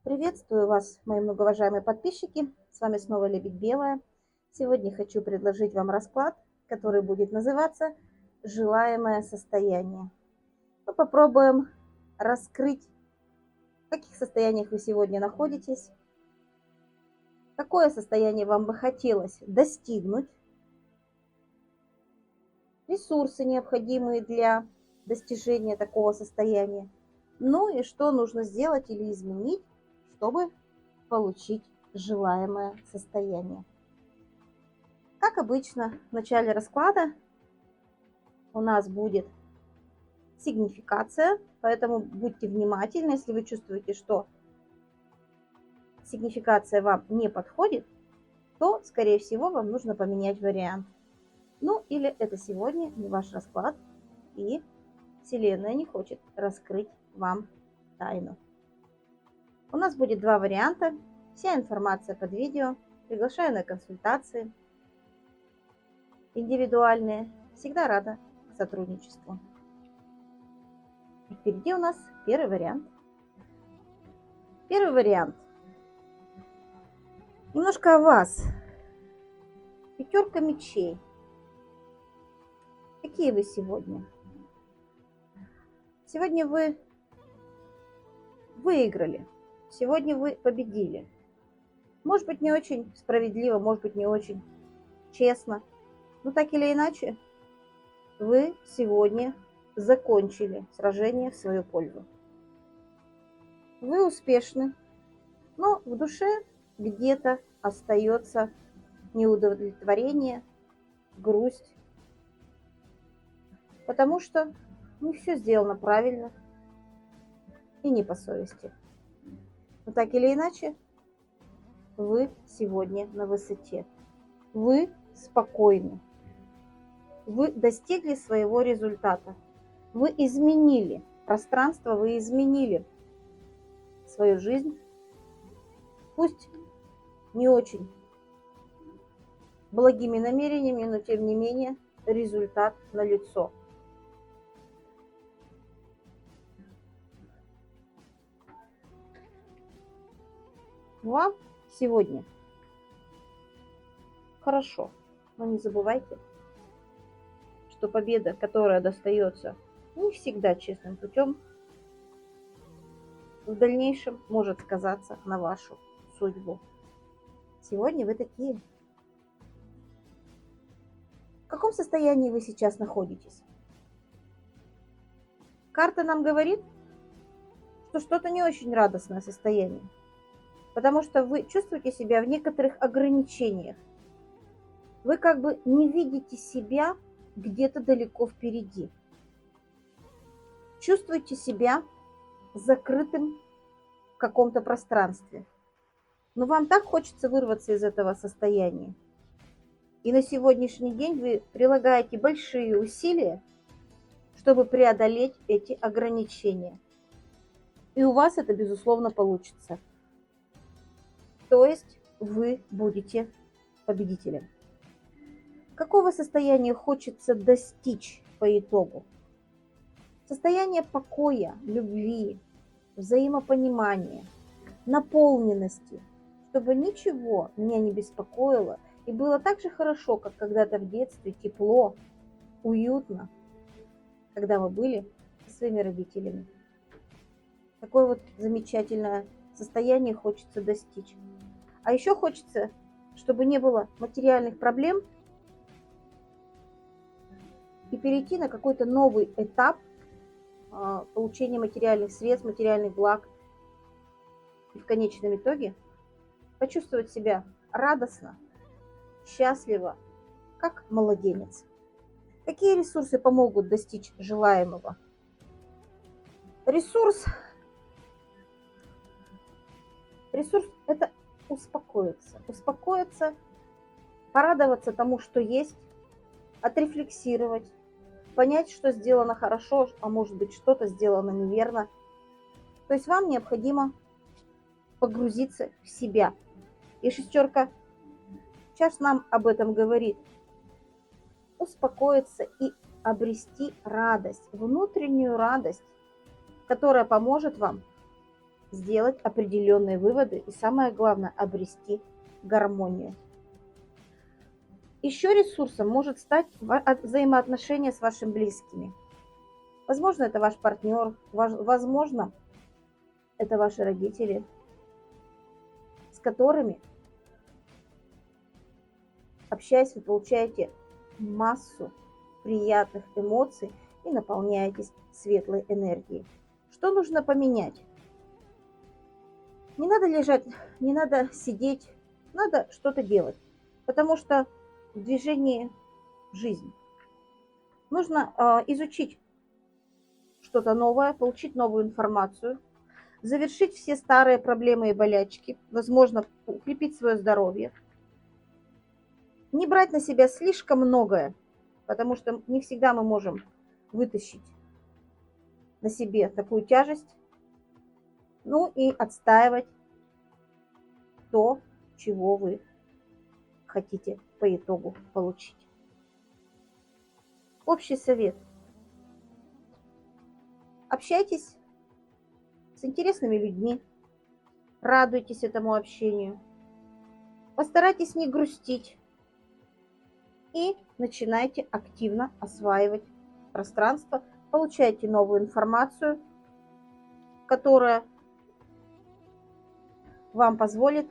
Приветствую вас, мои многоуважаемые подписчики. С вами снова Лебедь Белая. Сегодня хочу предложить вам расклад, который будет называться «Желаемое состояние». Мы попробуем раскрыть, в каких состояниях вы сегодня находитесь, какое состояние вам бы хотелось достигнуть, ресурсы, необходимые для достижения такого состояния, ну и что нужно сделать или изменить, чтобы получить желаемое состояние. Как обычно, в начале расклада у нас будет сигнификация, поэтому будьте внимательны. Если вы чувствуете, что сигнификация вам не подходит, то, скорее всего, вам нужно поменять вариант. Ну, или это сегодня не ваш расклад, и Вселенная не хочет раскрыть вам тайну. У нас будет два варианта. Вся информация под видео. Приглашаю на консультации индивидуальные. Всегда рада к сотрудничеству. Впереди у нас первый вариант. Первый вариант. Немножко о вас. Пятерка мечей. Какие вы сегодня? Сегодня вы выиграли. Сегодня вы победили. Может быть, не очень справедливо, может быть, не очень честно. Но так или иначе, вы сегодня закончили сражение в свою пользу. Вы успешны, но в душе где-то остается неудовлетворение, грусть, потому что не все сделано правильно и не по совести. Но так или иначе, вы сегодня на высоте. Вы спокойны. Вы достигли своего результата. Вы изменили пространство, вы изменили свою жизнь. Пусть не очень благими намерениями, но тем не менее результат налицо. Вам сегодня хорошо, но не забывайте, что победа, которая достается не всегда честным путем, в дальнейшем может сказаться на вашу судьбу. Сегодня вы такие. В каком состоянии вы сейчас находитесь? Карта нам говорит, что что-то не очень радостное состояние, потому что вы чувствуете себя в некоторых ограничениях. Вы как бы не видите себя где-то далеко впереди. Чувствуете себя закрытым в каком-то пространстве. Но вам так хочется вырваться из этого состояния. И на сегодняшний день вы прилагаете большие усилия, чтобы преодолеть эти ограничения. И у вас это, безусловно, получится. То есть вы будете победителем. Какого состояния хочется достичь по итогу? Состояние покоя, любви, взаимопонимания, наполненности, чтобы ничего меня не беспокоило, и было так же хорошо, как когда-то в детстве, тепло, уютно, когда мы были со своими родителями. Такое вот замечательное состояние хочется достичь. А еще хочется, чтобы не было материальных проблем, и перейти на какой-то новый этап получения материальных средств, материальных благ. И в конечном итоге почувствовать себя радостно, счастливо, как младенец. Какие ресурсы помогут достичь желаемого? Ресурс – это успокоиться. Успокоиться, порадоваться тому, что есть, отрефлексировать, понять, что сделано хорошо, а может быть что-то сделано неверно. То есть вам необходимо погрузиться в себя. И шестерка чаш нам об этом говорит. Успокоиться и обрести радость, внутреннюю радость, которая поможет вам сделать определенные выводы и, самое главное, обрести гармонию. Еще ресурсом может стать взаимоотношения с вашими близкими. Возможно, это ваш партнер, возможно, это ваши родители, с которыми, общаясь, вы получаете массу приятных эмоций и наполняетесь светлой энергией. Что нужно поменять? Не надо лежать, не надо сидеть, надо что-то делать, потому что в движении жизнь. Нужно изучить что-то новое, получить новую информацию, завершить все старые проблемы и болячки, возможно, укрепить свое здоровье. Не брать на себя слишком многое, потому что не всегда мы можем вытащить на себе такую тяжесть, ну и отстаивать то, чего вы хотите по итогу получить. Общий совет. Общайтесь с интересными людьми, радуйтесь этому общению, постарайтесь не грустить и начинайте активно осваивать пространство, получайте новую информацию, которая вам позволит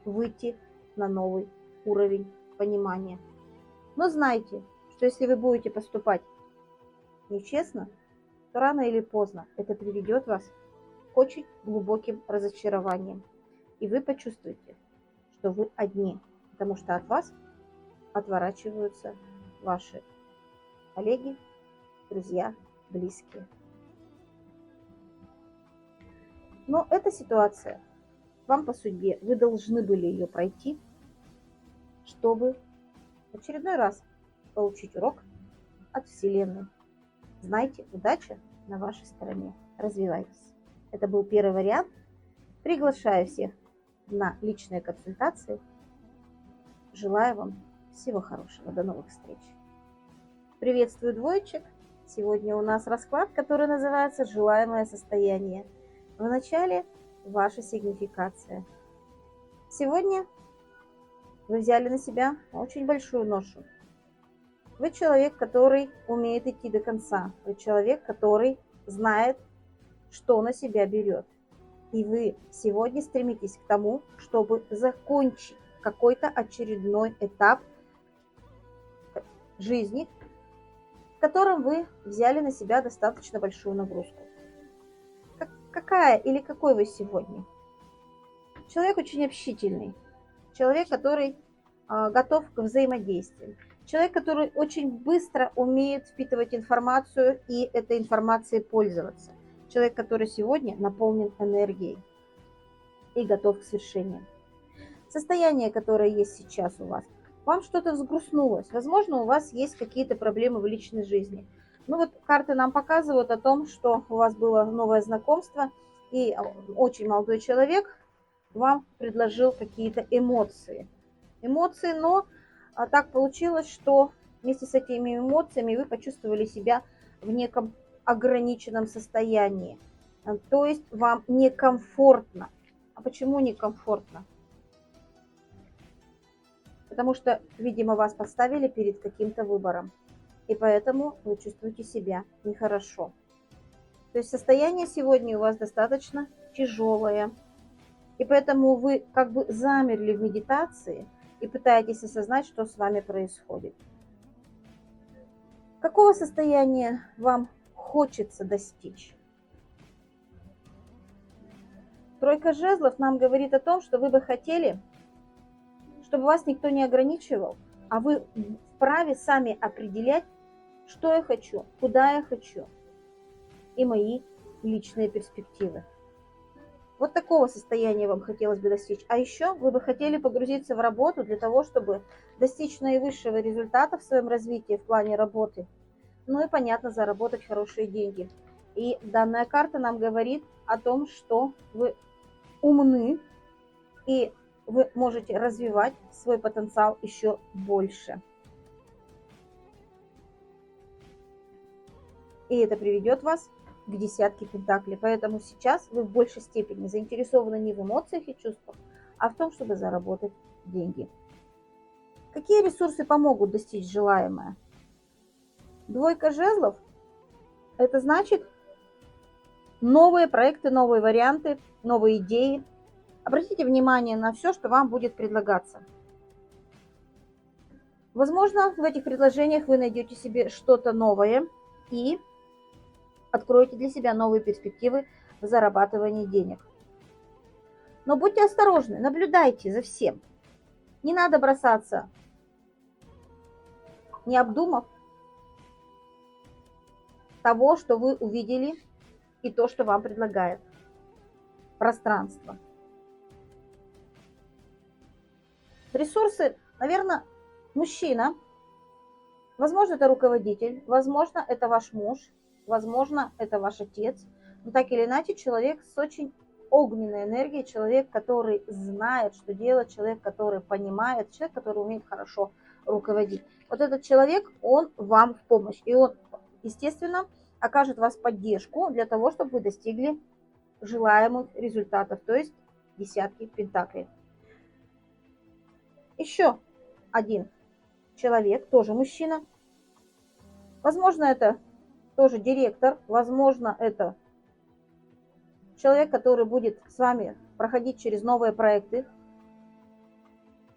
выйти на новый уровень понимания. Но знайте, что если вы будете поступать нечестно, то рано или поздно это приведет вас к очень глубоким разочарованиям. И вы почувствуете, что вы одни, потому что от вас отворачиваются ваши коллеги, друзья, близкие. Но эта ситуация вам по судьбе, вы должны были ее пройти, чтобы в очередной раз получить урок от Вселенной. Знайте, удача на вашей стороне. Развивайтесь. Это был первый вариант. Приглашаю всех на личные консультации. Желаю вам всего хорошего. До новых встреч. Приветствую, двоечек. Сегодня у нас расклад, который называется «Желаемое состояние». В начале ваша сигнификация. Сегодня вы взяли на себя очень большую ношу. Вы человек, который умеет идти до конца. Вы человек, который знает, что на себя берет. И вы сегодня стремитесь к тому, чтобы закончить какой-то очередной этап жизни, в котором вы взяли на себя достаточно большую нагрузку. Какая или какой вы сегодня? Человек очень общительный. Человек, который готов к взаимодействию. Человек, который очень быстро умеет впитывать информацию и этой информацией пользоваться. Человек, который сегодня наполнен энергией и готов к свершению. Состояние, которое есть сейчас у вас, вам что-то взгрустнулось. Возможно, у вас есть какие-то проблемы в личной жизни. Ну вот карты нам показывают о том, что у вас было новое знакомство, и очень молодой человек вам предложил какие-то эмоции. Но так получилось, что вместе с этими эмоциями вы почувствовали себя в неком ограниченном состоянии. То есть вам некомфортно. А почему некомфортно? Потому что, видимо, вас поставили перед каким-то выбором. И поэтому вы чувствуете себя нехорошо. То есть состояние сегодня у вас достаточно тяжелое. И поэтому вы как бы замерли в медитации и пытаетесь осознать, что с вами происходит. Какого состояния вам хочется достичь? Тройка жезлов нам говорит о том, что вы бы хотели, чтобы вас никто не ограничивал, а вы вправе сами определять, что я хочу, куда я хочу и мои личные перспективы. Вот такого состояния вам хотелось бы достичь. А еще вы бы хотели погрузиться в работу для того, чтобы достичь наивысшего результата в своем развитии в плане работы. Ну и, понятно, заработать хорошие деньги. И данная карта нам говорит о том, что вы умны и вы можете развивать свой потенциал еще больше. И это приведет вас к десятке пентаклей. Поэтому сейчас вы в большей степени заинтересованы не в эмоциях и чувствах, а в том, чтобы заработать деньги. Какие ресурсы помогут достичь желаемое? Двойка жезлов – это значит новые проекты, новые варианты, новые идеи. Обратите внимание на все, что вам будет предлагаться. Возможно, в этих предложениях вы найдете себе что-то новое и откроете для себя новые перспективы в зарабатывании денег. Но будьте осторожны, наблюдайте за всем. Не надо бросаться, не обдумав того, что вы увидели, и то, что вам предлагает пространство. Ресурсы, наверное, мужчина. Возможно, это руководитель, возможно, это ваш муж, возможно, это ваш отец. Но так или иначе, человек с очень огненной энергией, человек, который знает, что делать, человек, который понимает, человек, который умеет хорошо руководить. Вот этот человек, он вам в помощь. И он, естественно, окажет вас поддержку для того, чтобы вы достигли желаемых результатов, то есть десятки пентаклей. Еще один человек, тоже мужчина. Возможно, это тоже директор, возможно, это человек, который будет с вами проходить через новые проекты,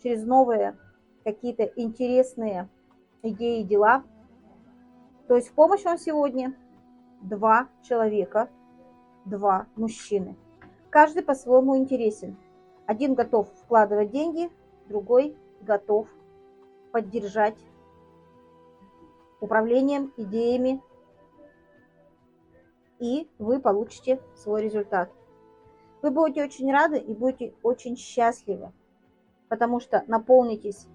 через новые какие-то интересные идеи, дела. То есть в помощь вам сегодня два человека, два мужчины. Каждый по-своему интересен. Один готов вкладывать деньги, другой готов поддержать управлением, идеями, и вы получите свой результат. Вы будете очень рады и будете очень счастливы, потому что наполнитесь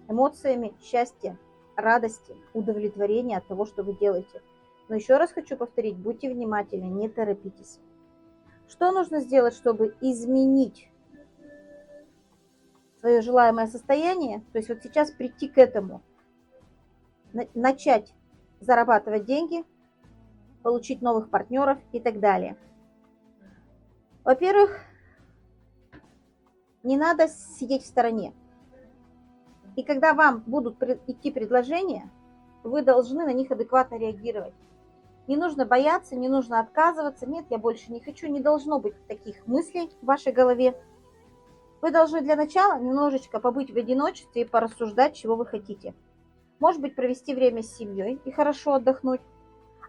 эмоциями счастья, радости, удовлетворения от того, что вы делаете. Но еще раз хочу повторить, будьте внимательны, не торопитесь. Что нужно сделать, чтобы изменить свое желаемое состояние? То есть вот сейчас прийти к этому, начать зарабатывать деньги, получить новых партнеров и так далее. Во-первых, не надо сидеть в стороне. И когда вам будут идти предложения, вы должны на них адекватно реагировать. Не нужно бояться, не нужно отказываться. Нет, я больше не хочу. Не должно быть таких мыслей в вашей голове. Вы должны для начала немножечко побыть в одиночестве и порассуждать, чего вы хотите. Может быть, провести время с семьей и хорошо отдохнуть.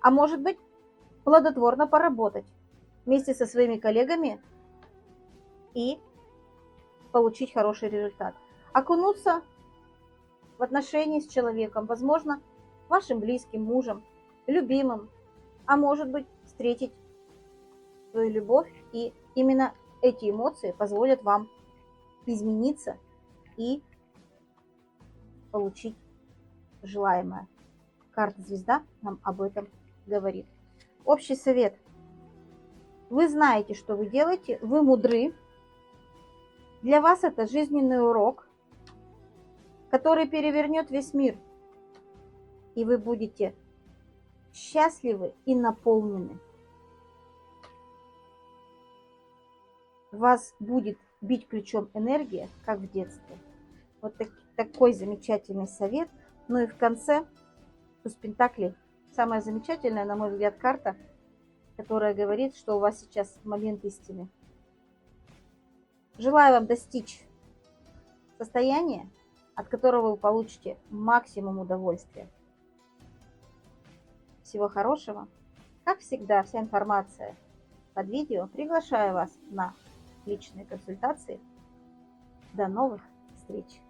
А может быть, плодотворно поработать вместе со своими коллегами и получить хороший результат. Окунуться в отношения с человеком, возможно, вашим близким, мужем, любимым, а может быть, встретить свою любовь. И именно эти эмоции позволят вам измениться и получить желаемое. Карта Звезда нам об этом говорит. Общий совет. Вы знаете, что вы делаете, вы мудры. Для вас это жизненный урок, который перевернет весь мир. И вы будете счастливы и наполнены. Вас будет бить ключом энергия, как в детстве. Вот такой замечательный совет. Ну и в конце туз пентаклей. Самая замечательная, на мой взгляд, карта, которая говорит, что у вас сейчас момент истины. Желаю вам достичь состояния, от которого вы получите максимум удовольствия. Всего хорошего. Как всегда, вся информация под видео. Приглашаю вас на личные консультации. До новых встреч!